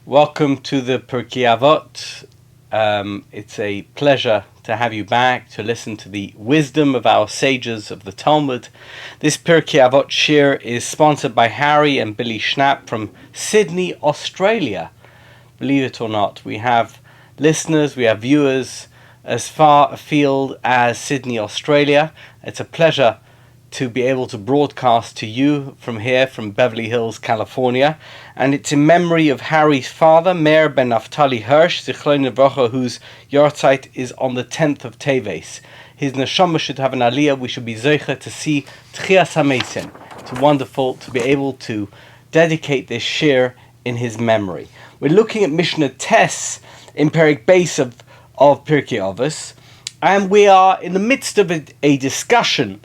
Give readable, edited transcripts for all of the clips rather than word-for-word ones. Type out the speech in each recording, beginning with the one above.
Welcome to the Pirkei Avot. It's a pleasure to have you back to listen to the wisdom of our sages of the Talmud. This Pirkei Avot shir is sponsored by Harry and Billy Schnapp from Sydney, Australia. Believe it or not, we have listeners, we have viewers as far afield as Sydney, Australia. It's a pleasure to be able to broadcast to you from here, from Beverly Hills, California. And it's in memory of Harry's father, Meir ben Naftali Hirsch, Zichron Livracha, whose yahrzeit is on the 10th of Teves. His neshama should have an aliyah. We should be zeicha to see Tchias HaMesim. It's wonderful to be able to dedicate this shir in his memory. We're looking at Mishnah Tes in Perek Beis of Pirkei Avos, and we are in the midst of a discussion,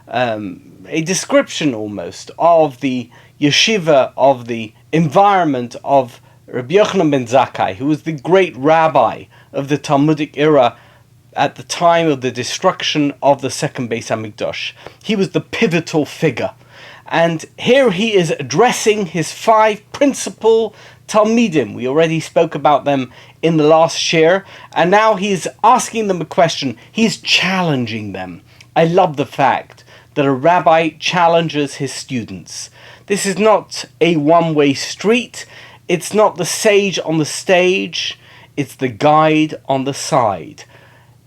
a description almost of the yeshiva, of the environment of Rabbi Yochanan ben Zakkai, who was the great rabbi of the Talmudic era at the time of the destruction of the second Beis Hamikdash. He was the pivotal figure. And here he is addressing his 5 principal Talmidim. We already spoke about them in the last shir, and now he's asking them a question. He's challenging them. I love the fact that a rabbi challenges his students. This is not a one-way street. It's not the sage on the stage. It's the guide on the side.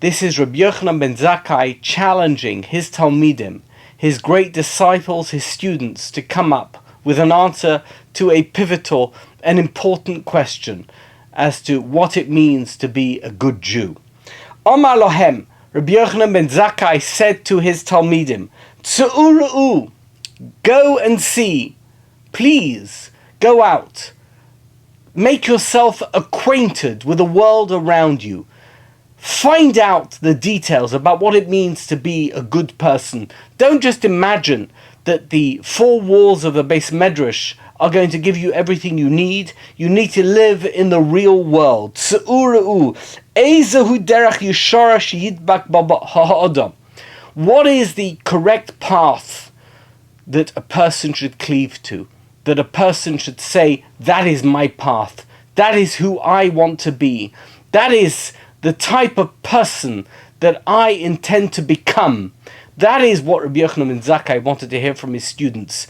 This is Rabbi Yochanan ben Zakkai challenging his Talmidim, his great disciples, his students, to come up with an answer to a pivotal and important question as to what it means to be a good Jew. Omar lohem, Rabbi Yochanan ben Zakkai said to his Talmidim, Tzu'u, go and see, please, go out. Make yourself acquainted with the world around you. Find out the details about what it means to be a good person. Don't just imagine that the 4 walls of the Beis Medrash are going to give you everything you need. You need to live in the real world. Tzu'u, Ezehu derech yishara sheyidbak ba ha'adam. What is the correct path that a person should cleave to? That a person should say, that is my path. That is who I want to be. That is the type of person that I intend to become. That is what Rabbi Yochanan ben Zakkai wanted to hear from his students.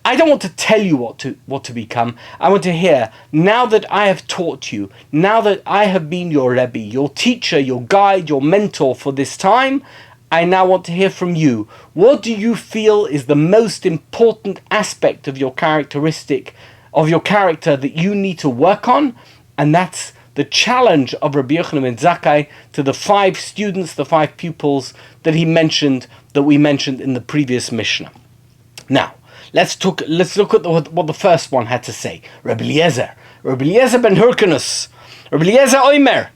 I don't want to tell you what to become. I want to hear, now that I have taught you, now that I have been your Rebbe, your teacher, your guide, your mentor for this time, I now want to hear from you. What do you feel is the most important aspect of your characteristic, of your character that you need to work on? And that's the challenge of Rabbi Yochanan ben Zakkai to the 5 students, the 5 pupils that we mentioned in the previous Mishnah. Now, let's look at what the first one had to say. Rabbi Eliezer ben Hyrcanus, Rabbi Eliezer Omer,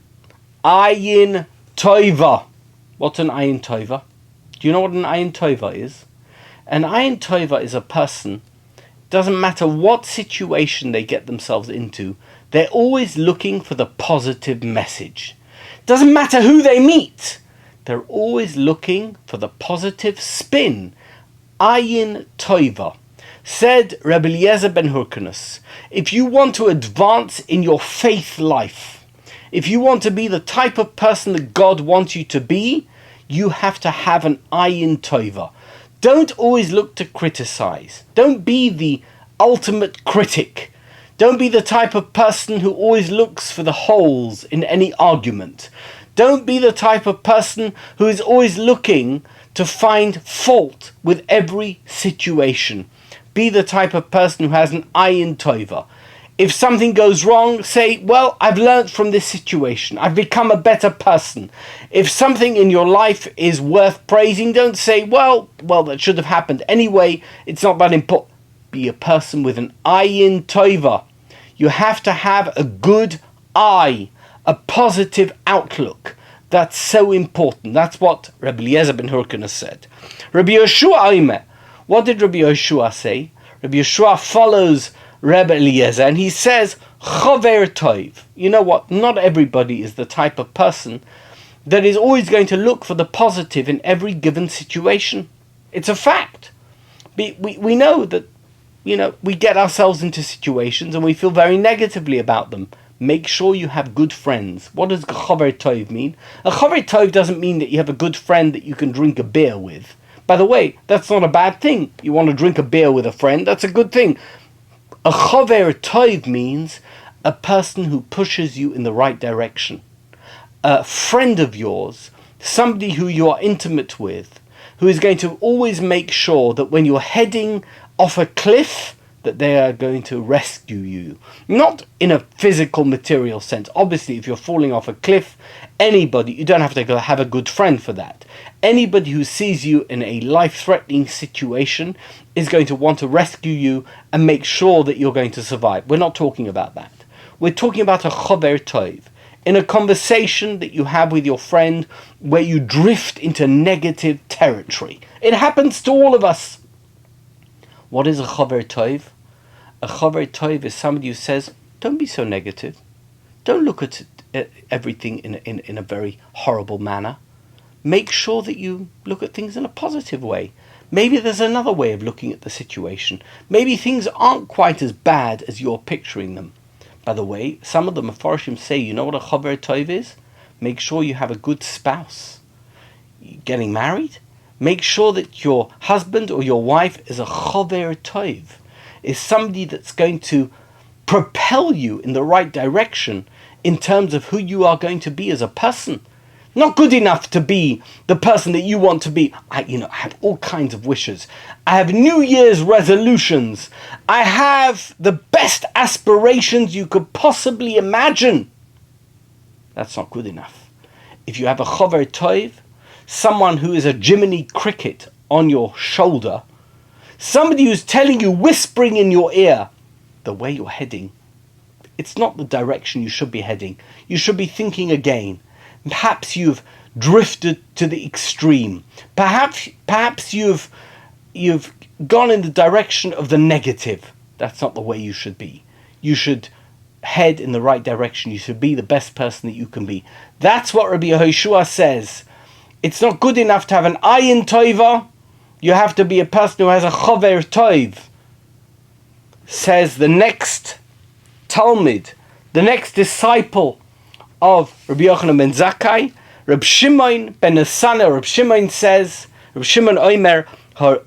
Ayin Toiva. What's an Ayin Tova? Do you know what an Ayin Tova is? An Ayin Tova is a person, doesn't matter what situation they get themselves into, they're always looking for the positive message. Doesn't matter who they meet, they're always looking for the positive spin. Ayin Tova. Said Rabbi Eliezer ben Hyrcanus, if you want to advance in your faith life, if you want to be the type of person that God wants you to be, you have to have an Ayin Tova. Don't always look to criticize. Don't be the ultimate critic. Don't be the type of person who always looks for the holes in any argument. Don't be the type of person who is always looking to find fault with every situation. Be the type of person who has an Ayin Tova. If something goes wrong, say, well, I've learned from this situation. I've become a better person. If something in your life is worth praising, don't say, well, that should have happened anyway. It's not that important. Be a person with an Ayin Tova. You have to have a good eye, a positive outlook. That's so important. That's what Rabbi Eliezer ben Hyrcanus said. Rabbi Yoshua Omer. What did Rabbi Yoshua say? Rabbi Yoshua follows Rabbi Eliezer, and he says, Chover Tov. You know what? Not everybody is the type of person that is always going to look for the positive in every given situation. It's a fact. We know that we get ourselves into situations and we feel very negatively about them. Make sure you have good friends. What does chaver tov mean? A chaver tov doesn't mean that you have a good friend that you can drink a beer with. By the way, that's not a bad thing. You want to drink a beer with a friend, that's a good thing. A chaver tov means a person who pushes you in the right direction. A friend of yours, somebody who you are intimate with, who is going to always make sure that when you're heading off a cliff, that they are going to rescue you. Not in a physical, material sense. Obviously, if you're falling off a cliff, anybody, you don't have to go have a good friend for that. Anybody who sees you in a life-threatening situation is going to want to rescue you and make sure that you're going to survive. We're not talking about that. We're talking about a chaver tov. In a conversation that you have with your friend where you drift into negative territory. It happens to all of us. What is a chaver tov? A chaver tov is somebody who says, don't be so negative. Don't look at everything in a very horrible manner. Make sure that you look at things in a positive way. Maybe there's another way of looking at the situation. Maybe things aren't quite as bad as you're picturing them. By the way, some of the Mefarshim say, you know what a chaver tov is? Make sure you have a good spouse. You're getting married? Make sure that your husband or your wife is a chaver tov, is somebody that's going to propel you in the right direction in terms of who you are going to be as a person. Not good enough to be the person that you want to be. I have all kinds of wishes. I have New Year's resolutions. I have the best aspirations you could possibly imagine. That's not good enough. If you have a chaver tov, someone who is a Jiminy Cricket on your shoulder, somebody who's telling you, whispering in your ear, the way you're heading, it's not the direction you should be heading. You should be thinking again. Perhaps you've drifted to the extreme. Perhaps you've gone in the direction of the negative. That's not the way you should be. You should head in the right direction. You should be the best person that you can be. That's what Rabbi Yehoshua says. It's not good enough to have an ayin tova. You have to be a person who has a chaver tov. Says the next Talmud, the next disciple of Rabbi Yochanan ben Zakkai, Rabbi Shimon ben Asana. Rabbi Shimon says, Rabbi Shimon Omer, Rabbi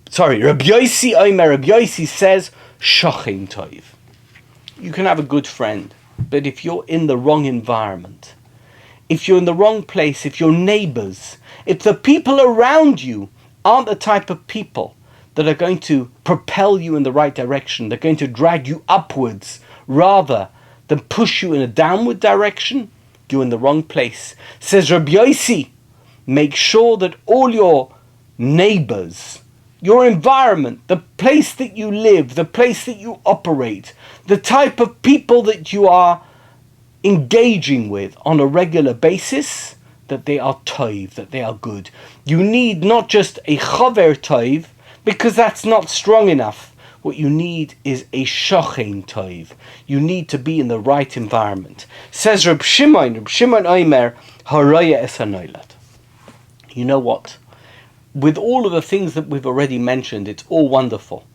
Yossi Omer, Rabbi Yossi says, Shochin tov. You can have a good friend, but if you're in the wrong environment, if you're in the wrong place, if your neighbors, if the people around you aren't the type of people that are going to propel you in the right direction, they're going to drag you upwards rather than push you in a downward direction, you're in the wrong place. Says Rabbi Yossi, make sure that all your neighbors, your environment, the place that you live, the place that you operate, the type of people that you are engaging with on a regular basis, that they are tov, that they are good. You need not just a chaver tov, because that's not strong enough. What you need is a shochin tov. You need to be in the right environment. Says Reb Shimon Omer, haraya es hanoilad. You know what? With all of the things that we've already mentioned, it's all wonderful.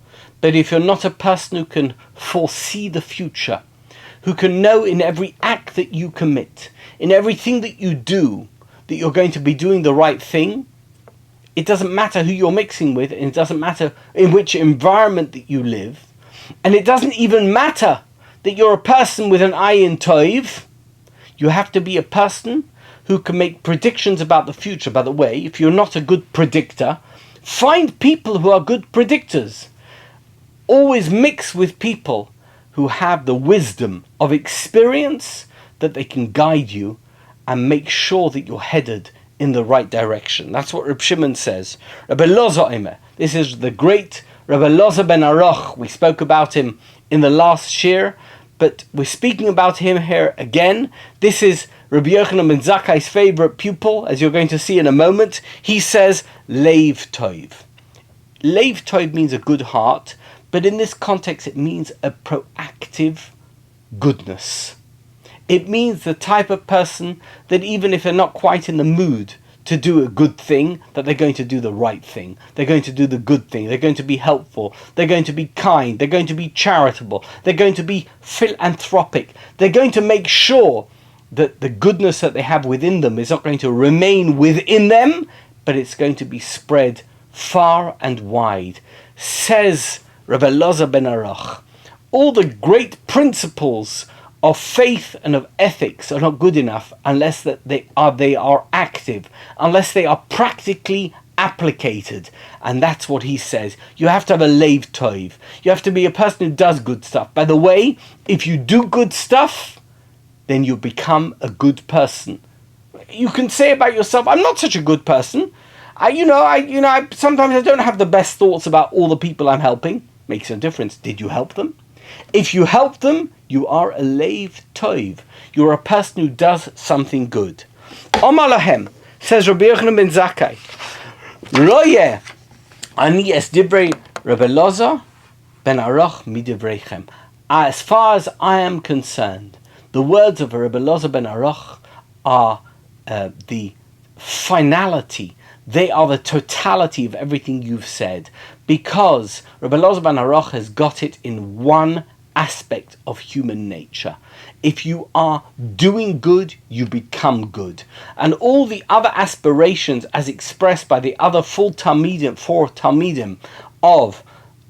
But if you're not a person who can foresee the future, who can know in every act that you commit, in everything that you do, that you're going to be doing the right thing, it doesn't matter who you're mixing with, and it doesn't matter in which environment that you live, and it doesn't even matter that you're a person with an ayin tov. You have to be a person who can make predictions about the future. By the way, if you're not a good predictor, find people who are good predictors. Always mix with people who have the wisdom of experience, that they can guide you and make sure that you're headed in the right direction. That's what Reb Shimon says. Rabbi Loza Omer. This is the great Rabbi Loza ben Aruch. We spoke about him in the last shir, but we're speaking about him here again. This is Rabbi Yochanan ben Zakkai's favorite pupil, as you're going to see in a moment. He says, Leiv Tov. Leiv Tov means a good heart, but in this context it means a proactive goodness. It means the type of person that even if they're not quite in the mood to do a good thing, that they're going to do the right thing. They're going to do the good thing. They're going to be helpful. They're going to be kind. They're going to be charitable. They're going to be philanthropic. They're going to make sure that the goodness that they have within them is not going to remain within them, but it's going to be spread far and wide. Says Rabbi Elazar ben Aruch, all the great principles of faith and of ethics are not good enough unless that they are active, unless they are practically applicated. And that's what he says. You have to have a leiv tov. You have to be a person who does good stuff. By the way, if you do good stuff, then you become a good person. You can say about yourself, I'm not such a good person. Sometimes I don't have the best thoughts about all the people I'm helping. Makes no difference. Did you help them? If you help them, you are a leiv tov. You're a person who does something good. Omar lahem, says Rabbi Yochanan ben Zakkai, Royeh ani es divrei Rabbi Elazar ben Aruch midivreichem. As far as I am concerned, the words of Rabbi Elazar ben Aruch are the finality. They are the totality of everything you've said, because Rabbi Elazar ben Aruch has got it in one aspect of human nature. If you are doing good, you become good. And all the other aspirations as expressed by the other four Talmidim of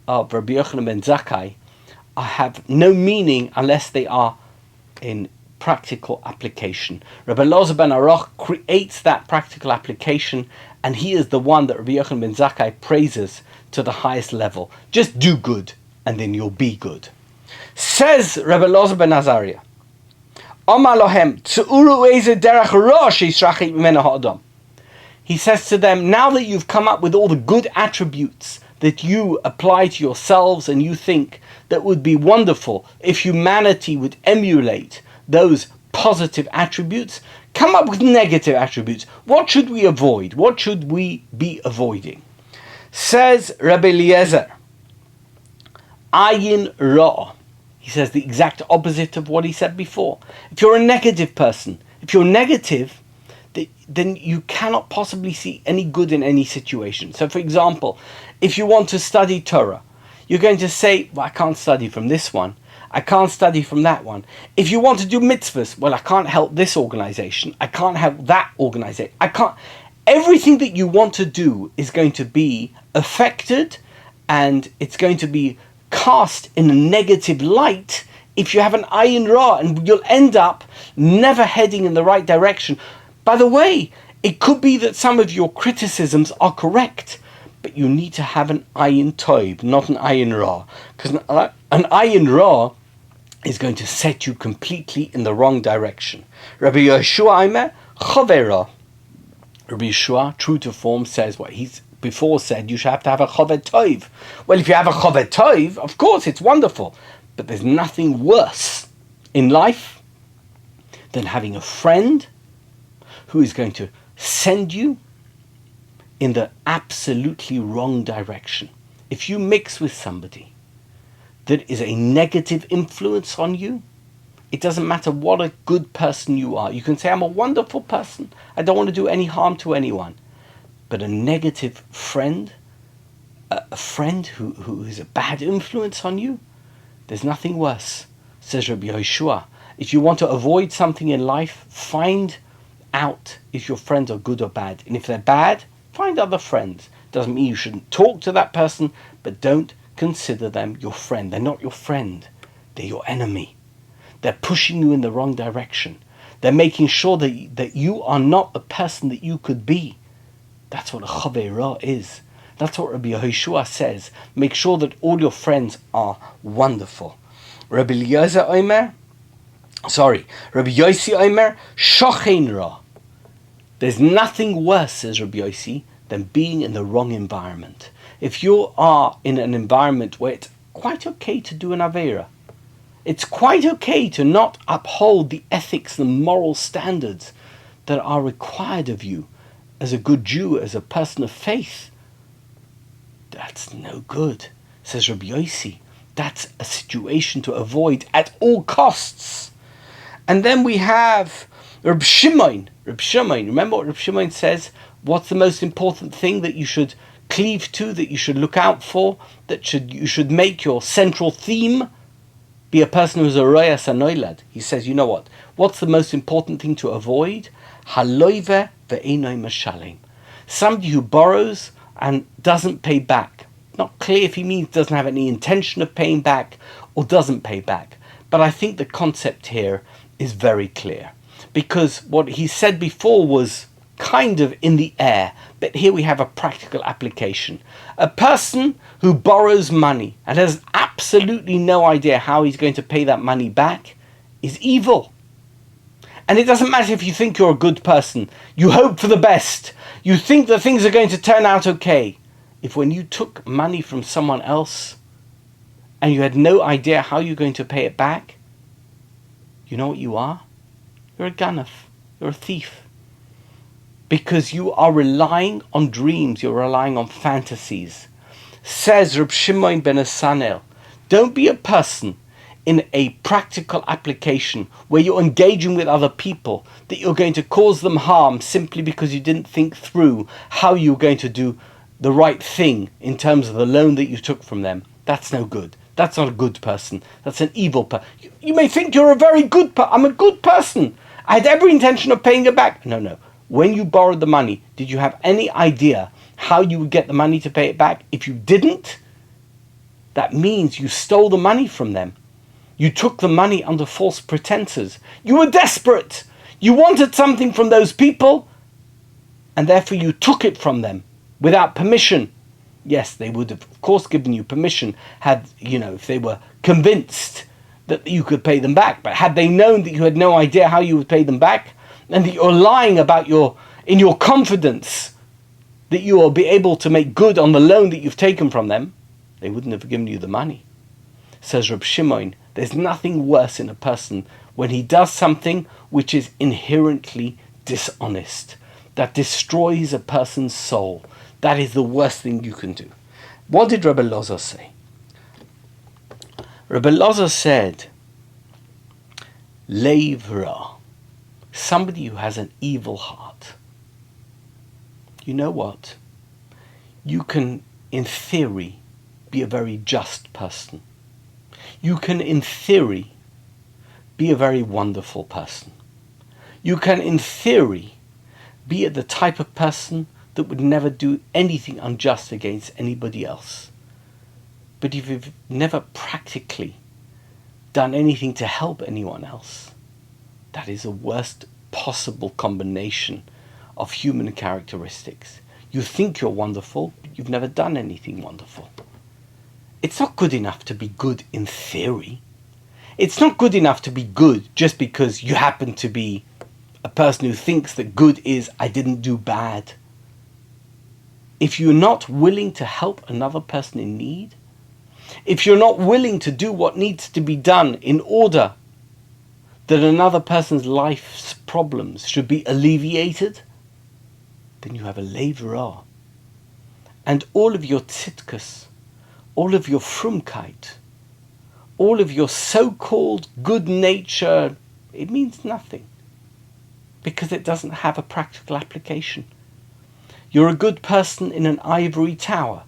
Rabbi Yochanan ben Zakkai have no meaning unless they are in practical application. Rabbi Elazar ben Aruch creates that practical application, and he is the one that Rabbi Yochanan ben Zakkai praises to the highest level. Just do good, and then you'll be good. Says Rabbi Elazar ben Azariah, Omar lohem tzu'uru eze derech rosh yisrachit mimenu ha'adam. He says to them, now that you've come up with all the good attributes that you apply to yourselves and you think that would be wonderful if humanity would emulate those positive attributes, come up with negative attributes. What should we avoid? What should we be avoiding? Says Rabbi Eliezer, ayin ra. He says the exact opposite of what he said before. If you're a negative person, if you're negative, then you cannot possibly see any good in any situation. So for example, if you want to study Torah, you're going to say, well, I can't study from this one. I can't study from that one. If you want to do mitzvahs, well, I can't help this organization. I can't help that organization. I can't. Everything that you want to do is going to be affected, and it's going to be cast in a negative light if you have an ayin ra, and you'll end up never heading in the right direction. By the way, it could be that some of your criticisms are correct, but you need to have an ayin tov, not an ayin ra, because an ayin ra is going to set you completely in the wrong direction. Rabbi Yeshua Aimer chavera. Rabbi Yeshua, true to form, says what he's before said, you should have to have a chaved tov. Well, if you have a chaved tov, of course it's wonderful, but there's nothing worse in life than having a friend who is going to send you in the absolutely wrong direction. If you mix with somebody that is a negative influence on you, it doesn't matter what a good person you are. You can say, I'm a wonderful person. I don't want to do any harm to anyone. But a negative friend, a friend who is a bad influence on you, there's nothing worse. Says Rabbi Yeshua, if you want to avoid something in life, find out if your friends are good or bad. And if they're bad, find other friends. Doesn't mean you shouldn't talk to that person, but don't consider them your friend. They're not your friend. They're your enemy. They're pushing you in the wrong direction. They're making sure that you are not the person that you could be. That's what a chaveira is. That's what Rabbi Yeshua says. Make sure that all your friends are wonderful. Rabbi Yossi Omer, shochein ra. There's nothing worse, says Rabbi Yossi, than being in the wrong environment. If you are in an environment where it's quite okay to do an aveira, it's quite okay to not uphold the ethics and moral standards that are required of you as a good Jew, as a person of faith, that's no good, says Rabbi Yossi. That's a situation to avoid at all costs. And then we have Reb Shimon, remember what Reb Shimon says? What's the most important thing that you should cleave to, that you should look out for, you should make your central theme? Be a person who's a royas anoilad. He says, you know what? What's the most important thing to avoid? Haloive ve'enoi mashalim. Somebody who borrows and doesn't pay back. Not clear if he means doesn't have any intention of paying back or doesn't pay back. But I think the concept here is very clear. Because what he said before was kind of in the air, but here we have a practical application. A person who borrows money and has absolutely no idea how he's going to pay that money back is evil. And it doesn't matter if you think you're a good person. You hope for the best. You think that things are going to turn out okay. If when you took money from someone else and you had no idea how you're going to pay it back, you know what you are? You're a ganef. You're a thief. Because you are relying on dreams. You're relying on fantasies. Says Reb Shimon ben Asanel, don't be a person in a practical application where you're engaging with other people that you're going to cause them harm simply because you didn't think through how you're going to do the right thing in terms of the loan that you took from them. That's no good. That's not a good person. That's an evil person. You may think you're a very good person. I'm a good person. I had every intention of paying it back. No. When you borrowed the money, did you have any idea how you would get the money to pay it back? If you didn't, that means you stole the money from them. You took the money under false pretenses. You were desperate. You wanted something from those people, and therefore you took it from them without permission. Yes, they would have, of course, given you permission if they were convinced that you could pay them back. But had they known that you had no idea how you would pay them back, and that you're lying in your confidence that you will be able to make good on the loan that you've taken from them, they wouldn't have given you the money. Says Reb Shimon, there's nothing worse in a person when he does something which is inherently dishonest, that destroys a person's soul. That is the worst thing you can do. What did Rabbi Loza say? Rabbi Loza said, Leiv Ra, somebody who has an evil heart. You know what? You can, in theory, be a very just person. You can, in theory, be a very wonderful person. You can, in theory, be the type of person that would never do anything unjust against anybody else. But if you've never practically done anything to help anyone else, that is the worst possible combination of human characteristics. You think you're wonderful, but you've never done anything wonderful. It's not good enough to be good in theory. It's not good enough to be good just because you happen to be a person who thinks that good is, I didn't do bad. If you're not willing to help another person in need, if you're not willing to do what needs to be done in order that another person's life's problems should be alleviated, then you have a leiv ra. And all of your tzitkus, all of your frumkeit, all of your so-called good nature, it means nothing because it doesn't have a practical application. You're a good person in an ivory tower,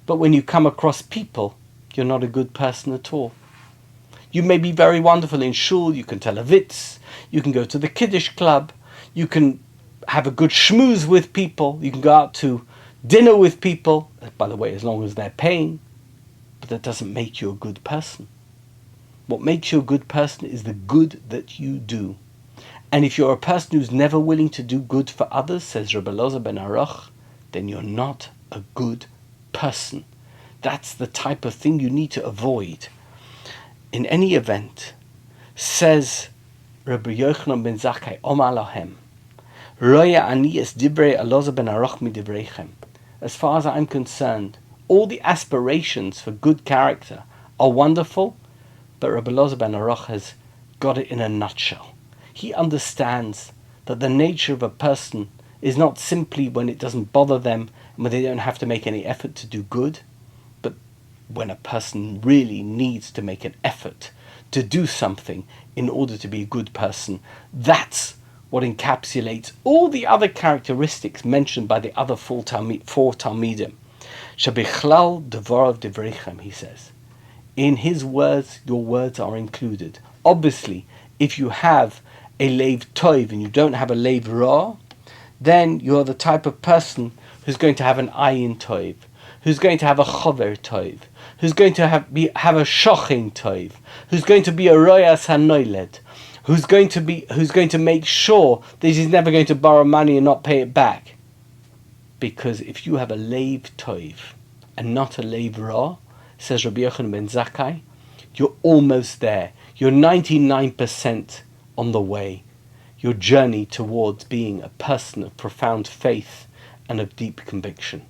but when you come across people, you're not a good person at all. You may be very wonderful in shul, you can tell a vitz, you can go to the Kiddush club, you can have a good schmooze with people, you can go out to dinner with people, by the way, as long as they're paying, but that doesn't make you a good person. What makes you a good person is the good that you do. And if you're a person who's never willing to do good for others, says Rabbi Loza ben Aruch, then you're not a good person. That's the type of thing you need to avoid. In any event, says Rabbi Yochanan ben Zakkai, Omar lahem, Roya ani es divrei Loza ben Aruch midivreichem. As far as I'm concerned, all the aspirations for good character are wonderful, but Rabbi Loza ben Aruch has got it in a nutshell. He understands that the nature of a person is not simply when it doesn't bother them and when they don't have to make any effort to do good, but when a person really needs to make an effort to do something in order to be a good person. That's what encapsulates all the other characteristics mentioned by the other four Talmidim. Shebichlal devorav devreichem, he says. In his words, your words are included. Obviously, if you have a leiv toiv and you don't have a leiv ra, then you're the type of person who's going to have an ayin toiv, who's going to have a chover toiv, who's going to have a shochin toiv, who's going to be a royas hanoiled, who's going to make sure that he's never going to borrow money and not pay it back. Because if you have a leiv toiv and not a leiv ra, says Rabbi Yochanan ben Zakkai, you're almost there. You're 99% on the way. Your journey towards being a person of profound faith and of deep conviction.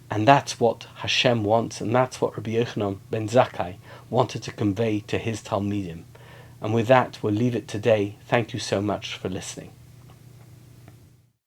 And that's what Hashem wants, and that's what Rabbi Yochanan ben Zakkai wanted to convey to his Talmidim. And with that, we'll leave it today. Thank you so much for listening.